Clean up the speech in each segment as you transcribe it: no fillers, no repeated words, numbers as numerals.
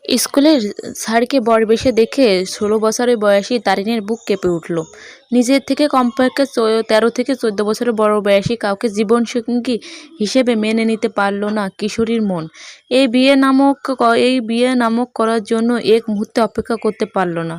স্কুলের স্যারকে বরবেশে দেখে ১৬ বছরের বয়সী তারিনের বুক কেঁপে উঠল। নিজের থেকে কমপক্ষে ১৩ থেকে ১৪ বছরের বড় বয়সী কাউকে জীবনসঙ্গী হিসেবে মেনে নিতে পারল না কিশোরীর মন। এই বিয়ে নামক করার জন্য এক মুহূর্তে অপেক্ষা করতে পারল না।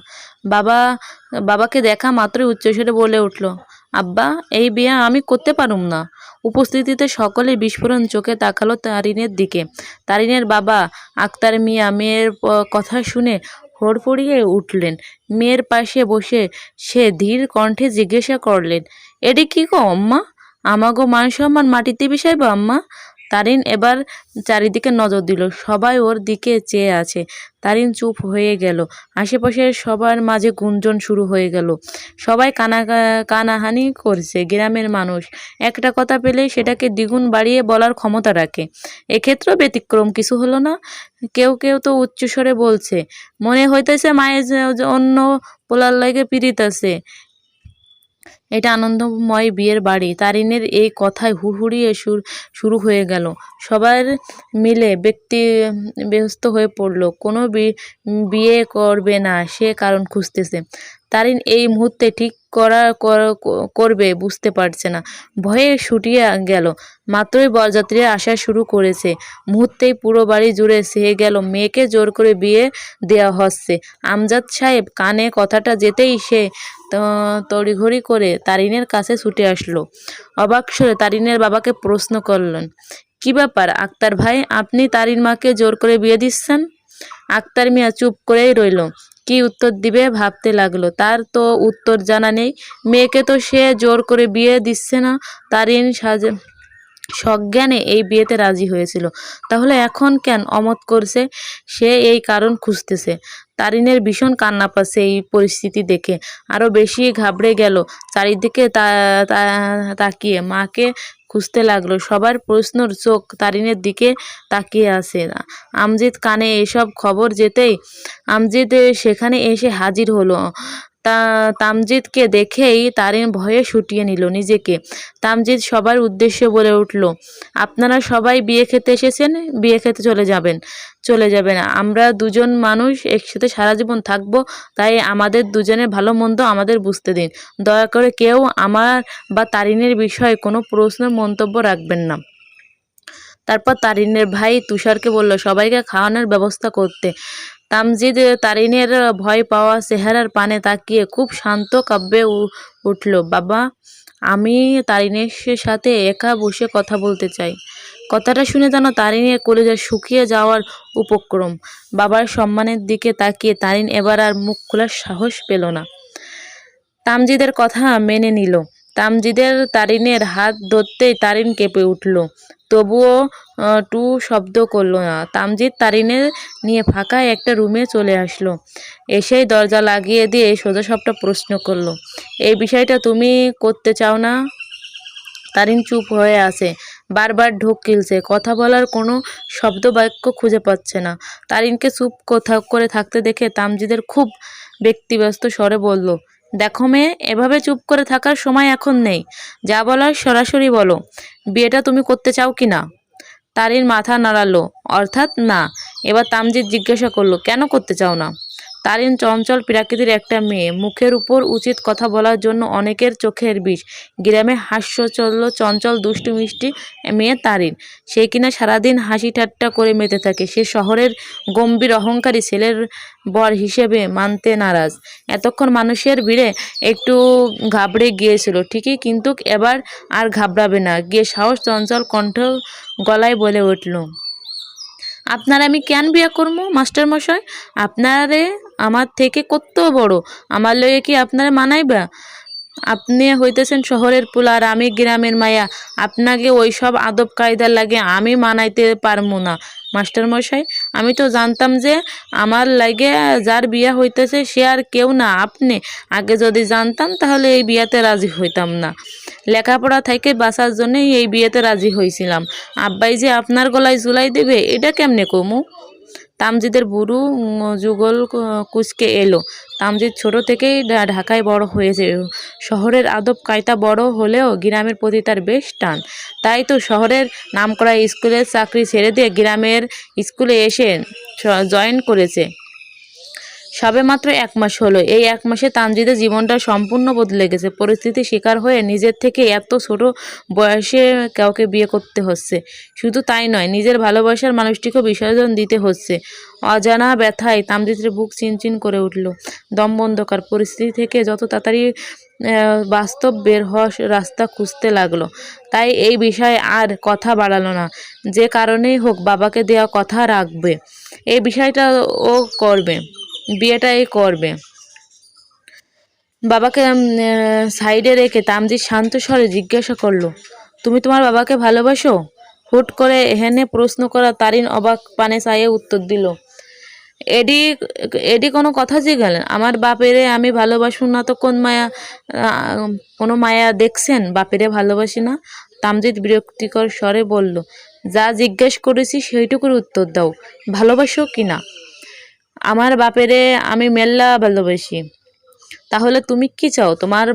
বাবাকে দেখা মাত্রই উচ্চস্বরে বলে উঠল, আব্বা, এই বিয়ে আমি করতে পারুম না। উপস্থিতিতে সকলের বিস্ফোরণ চোখে তাকালো তারিনের দিকে। তারিনের বাবা আক্তার মিয়া মেয়ের কথা শুনে হড়ফড়িয়ে উঠলেন। মেয়ের পাশে বসে সে ধীর কণ্ঠে জিজ্ঞাসা করলেন, এডি কি গো আম্মা? আমাগো মান সম্মান মাটিতে মিশাইবো আম্মা? তারিন এবার চারিদিকে নজর দিল। সবাই ওর দিকে চেয়ে আছে। তারিন চুপ হয়ে গেল। আশেপাশের সবার মাঝে গুঞ্জন শুরু হয়ে গেল। সবাই কানাহানি করছে। গ্রামের মানুষ একটা কথা পেলেই সেটাকে দ্বিগুণ বাড়িয়ে বলার ক্ষমতা রাখে। এক্ষেত্রেও ব্যতিক্রম কিছু হলো না। কেউ কেউ তো উচ্চস্বরে বলছে, মনে হইতেছে মায়ের অন্য পোলার লাগে পিড়িতেছে। এটা আনন্দময় বিয়ের বাড়ি। তারিনের এই কথায় হুড়হুড়িয়ে শুরু হয়ে গেল। সবার মিলে ব্যস্ত হয়ে পড়ল। কোনো বিয়ে করবে না সে কারণ খুঁজতেছে। তারিন এই মুহূর্তে ঠিক করবে বুঝতে পারছে না। ভয়ে শুটিয়ে গেল। মাত্রই বরযাত্রীরা আসা শুরু করেছে। মুহূর্তেই পুরো বাড়ি জুড়ে ছেয়ে গেল মেয়েকে জোর করে বিয়ে দেওয়া হচ্ছে। আমজাদ সাহেব কানে কথাটা যেতেই সে তড়িঘড়ি করে তারিনের কাছে ছুটে আসলো। অবাক স্বরে তারিনের বাবাকে প্রশ্ন করলেন, কি ব্যাপার আক্তার ভাই, আপনি তারিন মাকে জোর করে বিয়ে দিচ্ছেন? আক্তার মিয়া চুপ করেই রইল। কি উত্তর দিবে ভাবতে লাগলো। তার তো উত্তর জানা নেই। মেয়েকে তো সে জোর করে বিয়ে দিচ্ছে না। তারিন সজ্ঞানে এই বিয়েতে রাজি হয়েছিল। তাহলে এখন কেন অমত করছে? সে এই কারণ খুঁজতেছে। তারিনের ভীষণ কান্না পাচ্ছে এই পরিস্থিতি দেখে। আরো বেশি ঘাবড়ে গেল। চারিদিকে তাকিয়ে মাকে খুঁজতে লাগলো। সবার প্রশ্নর চোখ তারিনের দিকে তাকিয়ে আছে। আমজিদ কানে এসব খবর যেতেই আমজিদ সেখানে এসে হাজির হলো। তামজিদকে দেখেই তারিন ভয়ে শুটিয়ে নিল নিজেকে। তামজিদ সবার উদ্দেশ্যে বলে উঠল, আপনারা সবাই বিয়ে খেতে এসেছেন, বিয়ে খেতে চলে যাবেন। আমরা দুজন মানুষ একসাথে সারা জীবন থাকবো, তাই আমাদের দুজনের ভালো মন্দ আমাদের বুঝতে দিন। দয়া করে কেউ আমার বা তারিনের বিষয়ে কোনো প্রশ্ন মন্তব্য রাখবেন না। তারপর তারিনের ভাই তুষারকে বলল সবাইকে খাওয়ানোর ব্যবস্থা করতে। তামজিদ তারিনের ভয় পাওয়া চেহারার পানে তাকিয়ে খুব শান্ত কাব্যে উঠল, বাবা, আমি তারিনের সাথে একা বসে কথা বলতে চাই। কথাটা শুনে যেন তারিনের কলিজা শুকিয়ে যাওয়ার উপক্রম। বাবার সম্মানের দিকে তাকিয়ে তারিন এবার আর মুখ খোলার সাহস পেল না। তামজিদের কথা মেনে নিল। তামজিদের তারিনের হাত ধরতেই তারিন কেঁপে উঠল। তবুও টু শব্দ করল না। তামজিদ তারিনের নিয়ে ফাঁকা একটা রুমে চলে আসলো। এসেই দরজা লাগিয়ে দিয়ে সোজাসাপটা প্রশ্ন করলো, এই বিষয়টা তুমি করতে চাও না? তারিন চুপ হয়ে আছে। বারবার ঢোক গিলছে। কথা বলার কোনো শব্দ বাক্য খুঁজে পাচ্ছে না। তারিনকে চুপ করে থাকতে দেখে তামজিদের খুব ব্যক্তিব্যস্ত স্বরে বলল, দেখো মেয়ে, এভাবে চুপ করে থাকার সময় এখন নেই। যা বলার সরাসরি বলো। বিয়েটা তুমি করতে চাও কি না? তারিন মাথা নাড়ালো, অর্থাৎ না। এবার তামজিদ জিজ্ঞাসা করলো, কেন করতে চাও না? তারিন চঞ্চল প্রকৃতির একটা মেয়ে। মুখের উপর উচিত কথা বলার জন্য অনেকের চোখের বিষ। গ্রামে চঞ্চল দুষ্টু মিষ্টি মেয়ে তারিন। সে কিনা সারাদিন হাসি ঠাট্টা করে মেতে থাকে। সে শহরের গম্ভীর অহংকারী ছেলের বর হিসেবে মানতে নারাজ। এতক্ষণ মানুষের ভিড়ে একটু ঘাবড়ে গিয়েছিল ঠিকই, কিন্তু এবার আর ঘাবড়াবে না। গিয়ে সাহস চঞ্চল কণ্ঠ গলায় বলে উঠল, আপনার আমি কেন বিয়া করবো মাস্টার মশাই? আপনারে আমার থেকে কত বড়, আমার লইয়া কি আপনারা মানাইবা? আপনি হইতেছেন শহরের পোলা আর আমি গ্রামের মায়া। আপনাকে ওই সব আদব কায়দার লাগে আমি মানাইতে পারবো না মাস্টার মশাই। আমি তো জানতাম যে আমার লাগে যার বিয়া হইতেছে সে আর কেউ না, আপনি। আগে যদি জানতাম তাহলে এই বিয়াতে রাজি হইতাম না। লেখাপড়া থেকে বাঁচার জন্যই এই বিয়েতে রাজি হয়েছিলাম। আব্বাই যে আপনার গলায় ঝুলাই দেবে এটা কেমনে কমু? তামজিদের বুড়ো যুগল কুচকে এলো। তামজিদ ছোট থেকেই ঢাকায় বড় হয়েছে। শহরের আদব কায়দা বড় হলেও গ্রামের প্রতি তার বেশ টান। তাই তো শহরের নামকরা স্কুলের চাকরি ছেড়ে দিয়ে গ্রামের স্কুলে এসে জয়েন করেছে। সবেমাত্র 1 মাস হলো। এই 1 মাসে তামজিদের জীবনটা সম্পূর্ণ বদলে গেছে। পরিস্থিতির শিকার হয়ে নিজের থেকে এত ছোট বয়সে কাউকে বিয়ে করতে হচ্ছে। শুধু তাই নয়, নিজের ভালোবাসার মানুষটিকেও বিসর্জন দিতে হচ্ছে। অজানা ব্যথায় তামজিদের বুক চিনচিন করে উঠল। দম বন্ধকার। পরিস্থিতি থেকে যত তাড়াতাড়ি বাস্তব বের হওয়ার রাস্তা খুঁজতে লাগলো। তাই এই বিষয়ে আর কথা বাড়ালো না। যে কারণেই হোক বাবাকে দেওয়া কথা রাখবে। এই বিষয়টা ও করবে, বিয়েটা এই করবে। বাবাকে সাইডে রেখে তামজিদ শান্ত স্বরে জিজ্ঞাসা করলো, তুমি তোমার বাবাকে ভালোবাসো? হুট করে এহেনে প্রশ্ন করা তারিন অবাক পানে চাইয়ে উত্তর দিল, এডি এডি কোনো কথা জিগালেন? আমার বাপেরে আমি ভালোবাসুন না তো কোনো মায়া দেখছেন? বাপেরে ভালোবাসি না। তামজিদ বিরক্তিকর স্বরে বলল, যা জিজ্ঞেস করেছি সেইটুকুর উত্তর দাও, ভালোবাসো কি না? আমার বাপেরে আমি মেল্লা ভালোবাসি। তাহলে তুমি কি চাও? তোমার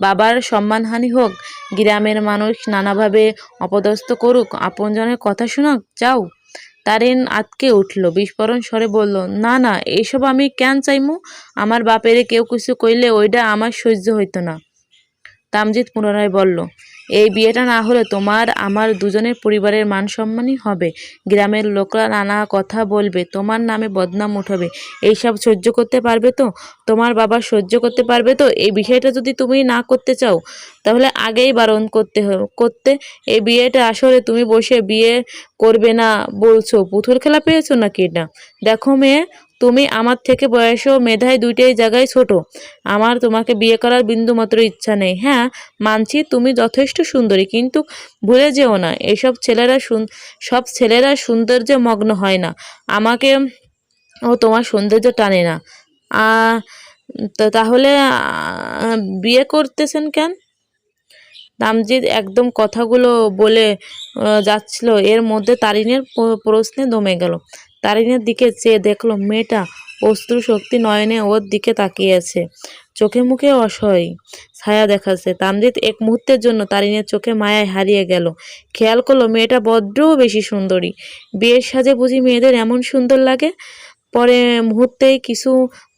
বাবার সম্মানহানি হোক, গ্রামের মানুষ নানাভাবে অপদস্থ করুক, আপনজনের কথা শোনাক, চাও? তারিন আতকে উঠল, বিস্ফোরণ স্বরে বলল, না না, এইসব আমি কেন চাইমু? আমার বাপেরে কেউ কিছু কইলে ওইটা আমার সহ্য হইতো না। তামজিদ পুনরায় বলল, এই বিয়েটা না হলে তোমার আমার দুজনের পরিবারের মান সম্মানই হবে। গ্রামের লোকরা নানা কথা বলবে, তোমার নামে বদনাম উঠাবে। এইসব সহ্য করতে পারবে তো? তোমার বাবা সহ্য করতে পারবে তো? এই বিষয়টা যদি তুমি না করতে চাও তাহলে আগেই বারণ করতে। এই বিয়েটা আসলে তুমি বসে বিয়ে করবে না বলছো, পুতুল খেলা পেয়েছো নাকি এটা? দেখো মেয়ে, তুমি আমার থেকে বয়স ও মেধায় দুইটাই জায়গায় ছোট। আমার তোমাকে বিয়ে করার বিন্দুমাত্র ইচ্ছা নেই। হ্যাঁ, মানছি তুমি যথেষ্ট সুন্দরী, কিন্তু ভুলে যেও না সব ছেলেরা সৌন্দর্যে মগ্ন হয় না। আমাকে ও তোমার সৌন্দর্য টানে না। তাহলে বিয়ে করতেছেন কেন? তামজিদ একদম কথাগুলো বলে যাচ্ছিল, এর মধ্যে তারিনের প্রশ্নে দমে গেল। তারিনের দিকে চেয়ে দেখলো মেয়েটা অশ্রু শক্তি নয়নে ওর দিকে তাকিয়ে আছে। চোখে মুখে অসহায় ছায়া দেখাচ্ছে। তামজিদ এক মুহূর্তের জন্য তারিনের চোখে মায়ায় হারিয়ে গেল। খেয়াল করলো মেয়েটা বড্ড বেশি সুন্দরী। বিয়ের সাজে বুঝি মেয়েদের এমন সুন্দর লাগে? পরে মুহূর্তেই কিছু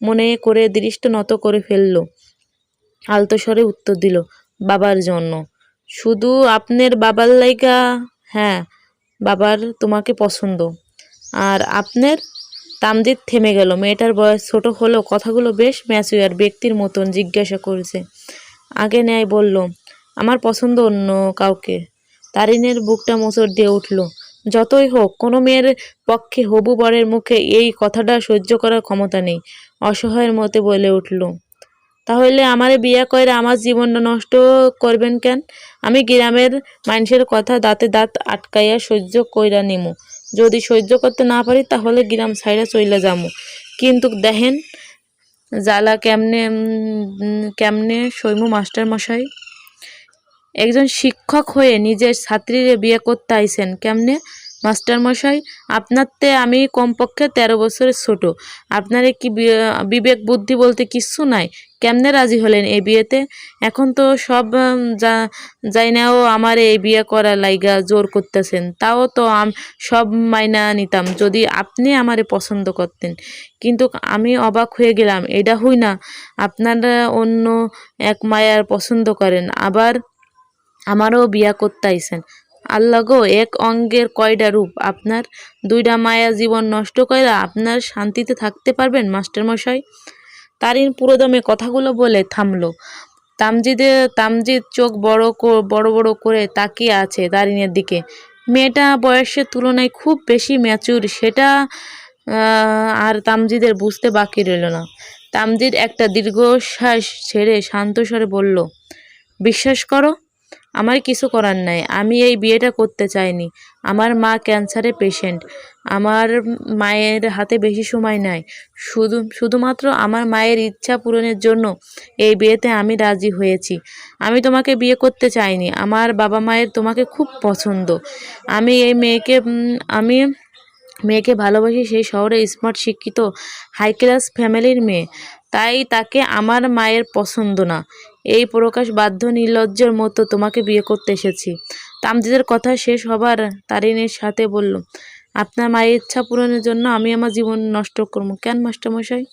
মনে করে দৃষ্টি নত করে ফেললো। আলতো স্বরে উত্তর দিল, বাবার জন্য। শুধু আপনার বাবার লাইগা? হ্যাঁ, বাবার তোমাকে পছন্দ। আর আপনার? তামজিদ থেমে গেল। মেয়েটার বয়স ছোট হলেও কথাগুলো বেশ ম্যাচিউর ব্যক্তির মতন জিজ্ঞাসা করেছে। আগে ন্যায় বলল, আমার পছন্দ অন্য কাউকে। তারিনের বুকটা মোচড় দিয়ে উঠল। যতই হোক, কোনো মেয়ের পক্ষে হবু বরের মুখে এই কথাটা সহ্য করার ক্ষমতা নেই। অসহায়ের মতে বলে উঠল, তাহলে আমারে বিয়া কইরা আমার জীবনটা নষ্ট করবেন কেন? আমি গ্রামের মানুষের কথা দাঁতে দাঁত আটকাইয়া সহ্য কইরা নিমু। যদি সহ্য করতে না পারি তাহলে গ্রাম ছাইড়া চইলা যামু। কিন্তু দেখেন জ্বালা কেমনে সইমু মাস্টার মশাই? একজন শিক্ষক হয়ে নিজের ছাত্রীরে বিয়ে করতে আইছেন কেমনে মাস্টার মশাই? আপনারতে আমি কমপক্ষে 13 বছরের ছোট। আপনারে কি বিবেক বুদ্ধি বলতে কিচ্ছু নাই? কেমনে রাজি হলেন এই বিয়েতে? এখন তো সব যাইনাও আমার এই বিয়ে করা লাইগা জোর করতেছেন। তাও তো সব মাইনা নিতাম যদি আপনি আমারে পছন্দ করতেন। কিন্তু আমি অবাক হয়ে গেলাম, এটা হই না আপনারা অন্য এক মায়ার পছন্দ করেন, আবার আমারও বিয়া করতে আইছেন। আল্লাহ গো, এক অঙ্গের কয়টা রূপ আপনার? 2টা মায়া জীবন নষ্ট কইরা আপনার শান্তিতে থাকতে পারবেন মাস্টারমশাই? তারিন পুরোদমে কথাগুলো বলে থামলো। তামজিদ চোখ বড় বড় করে তাকিয়ে আছে তারিনের দিকে। মেয়েটা বয়সের তুলনায় খুব বেশি ম্যাচুর, সেটা আর তামজিদের বুঝতে বাকি রইল না। তামজিদ একটা দীর্ঘশ্বাস ছেড়ে শান্ত স্বরে বলল, বিশ্বাস করো, আমার কিছু করার নাই। আমি এই বিয়েটা করতে চাইনি। আমার মা ক্যান্সারে পেশেন্ট। আমার মায়ের হাতে বেশি সময় নাই। শুধুমাত্র আমার মায়ের ইচ্ছা পূরণের জন্য এই বিয়েতে আমি রাজি হয়েছি। আমি তোমাকে বিয়ে করতে চাইনি। আমার বাবা মায়ের তোমাকে খুব পছন্দ। আমি এই মেয়েকে মেয়েকে ভালোবাসি, সেই শহরে স্মার্ট, শিক্ষিত, হাই ক্লাস ফ্যামিলির মেয়ে, তাই তাকে আমার মায়ের পছন্দ না। এই প্রকাশ বাধ্য নির্লজ্জের মতো তোমাকে বিয়ে করতে এসেছি। তামজিদের কথা শেষ হবার তারিনের সাথে বলল, আপনার মায়ের ইচ্ছা পূরণের জন্য আমি আমার জীবন নষ্ট করবো কেন মাস্টারমশাই?